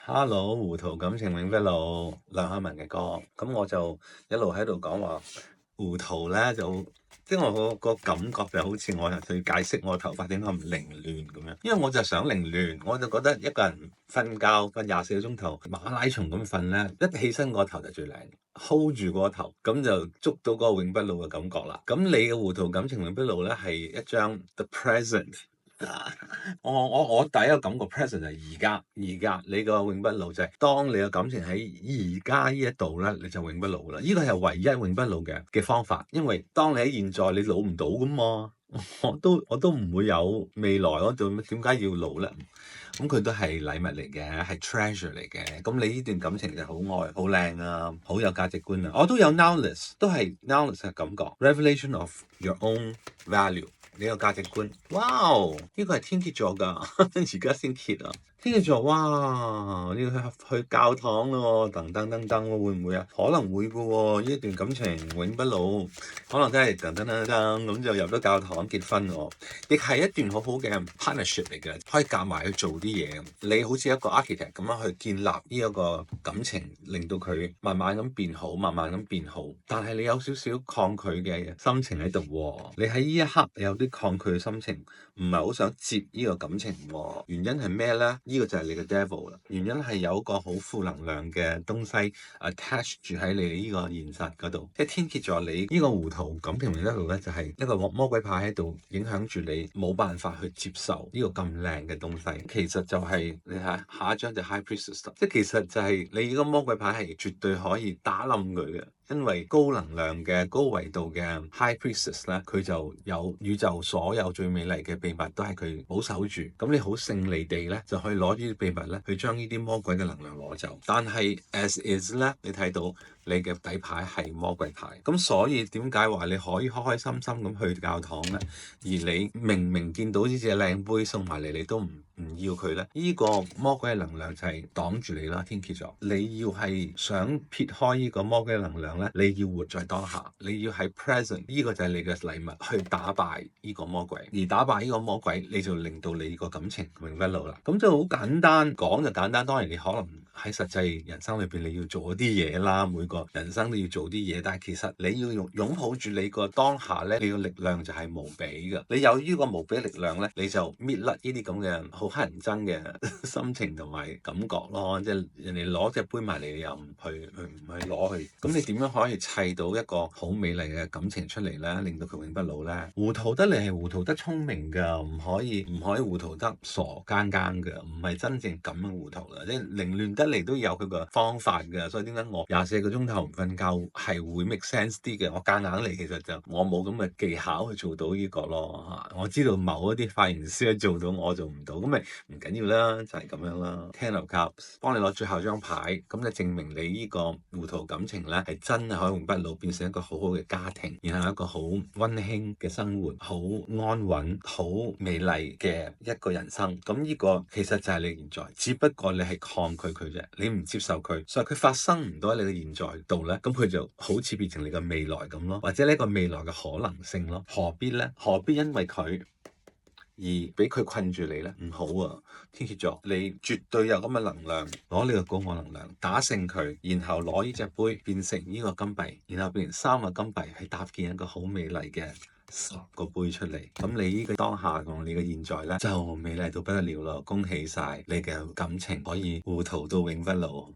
Hello，糊塗感情永不老，梁漢文嘅歌，咁我就一路喺度講話糊塗咧，即係我個感覺就好似我去解釋我頭髮點解唔凌亂咁樣，因為我就想凌亂，我就覺得一個人瞓覺瞓24個鐘頭馬拉松咁瞓咧，一起身個頭就最靚，hold 住個頭，咁就捉到嗰個永不老嘅感覺啦。咁你嘅糊塗感情永不老咧係一張 The Present。我第一個感覺 present 就係而家你個永不老就係當你嘅感情喺而家呢一度咧，你就永不老啦。呢個係唯一永不老嘅方法，因為當你喺現在你老唔到噶嘛，我都唔會有未來嗰度，點解要老咧？咁佢都係禮物嚟嘅，係 treasure 嚟嘅。咁你呢段感情就好愛、好靚啊，好有價值觀啊。我都有 nowless，都係 nowless 嘅感覺 revelation of your own value。你個價值觀，哇！呢個係天蠍座㗎，而家先揭啊！天蠍座，哇！呢個去教堂咯，噔噔噔噔，會唔會啊？可能會嘅喎，呢段感情永不老，可能真係噔噔噔噔咁就入咗教堂結婚喎，亦係一段好好嘅 partnership 嚟嘅，可以夾埋去做啲嘢。你好似一個 architect 咁樣去建立呢一個感情，令到佢慢慢咁變好，慢慢咁變好。但係你有少少抗拒嘅心情喺度喎，你喺呢一刻有啲抗拒嘅心情，唔係好想接呢個感情喎。原因係咩咧？呢個就係你嘅 devil 啦。原因係有個好負能量嘅東西 attach 住喺你呢個現實嗰度，即係天蠍座你呢個糊塗感情一路咧，就係一個魔鬼牌喺度影響住你，冇辦法去接受呢個咁靚嘅東西。其實就係你睇下一張就 High Priestess，即係其實就係你呢個魔鬼牌係絕對可以打冧佢嘅。因為高能量嘅高維度嘅 High Priestess 咧，佢就有宇宙所有最美麗嘅秘密都係佢保守住。咁你好勝利地咧，就可以攞呢啲秘密咧，去將呢啲魔鬼嘅能量攞走。但係 as is 咧，你睇到你嘅底牌係魔鬼牌。咁所以點解話你可以開開心心咁去教堂咧？而你明明見到呢隻靚杯送埋嚟，你都唔要佢咧？呢個魔鬼嘅能量就係擋住你啦，天蠍座。你要係想撇開呢個魔鬼嘅能量咧，你要活在當下，你要喺 present，呢個就係你嘅禮物去打敗呢個魔鬼。而打敗呢個魔鬼，你就令到你個感情永不老啦。咁就好簡單，講就簡單。當然你可能喺實際人生裏邊你要做一啲嘢啦，每個人生都要做啲嘢。但係其實你要擁抱住你個當下咧，你個力量就係無比嘅。你有呢個無比力量咧，你就搣甩呢啲咁嘅好乞人憎嘅心情同埋感覺咯。即係人哋攞隻杯埋嚟，你又唔去攞去，咁你點樣可以砌到一個好美麗嘅感情出嚟咧？令到佢永不老咧？糊塗得嚟係糊塗得聰明㗎，唔可以糊塗得傻更更㗎，唔係真正咁樣糊塗啦。即係凌亂得嚟都有佢個方法㗎。所以點解我24個鐘頭唔瞓覺係會 make sense 啲嘅？我夾硬嚟，其實就我冇咁嘅技巧去做到呢個咯嚇。我知道某一啲髮型師做到，我做唔到，咁咪唔緊要啦，就係咁樣啦。Ten of Cups 幫你攞最後張牌，咁就證明你呢個糊塗感情咧係真係可以永不老，變成一個好好嘅家庭，然後一個好溫馨嘅生活，好安穩、好美麗嘅一個人生。咁呢個其實就係你現在，只不過你係抗拒佢啫，你唔接受佢，所以佢發生唔到喺你嘅現在度咧，咁佢就好似變成你嘅未來咁咯，或者呢個未來嘅可能性咯。何必咧？何必因為佢而俾佢困住你咧？唔好啊，天蠍座，你絕對有咁嘅能量，攞呢個高我能量打勝佢，然後攞呢隻杯變成呢個金幣，然後變成3個金幣，去搭建一個好美麗嘅10個杯出嚟。咁你呢個當下同你嘅現在咧就美麗到不得了咯！恭喜晒你嘅感情可以糊塗到永不老。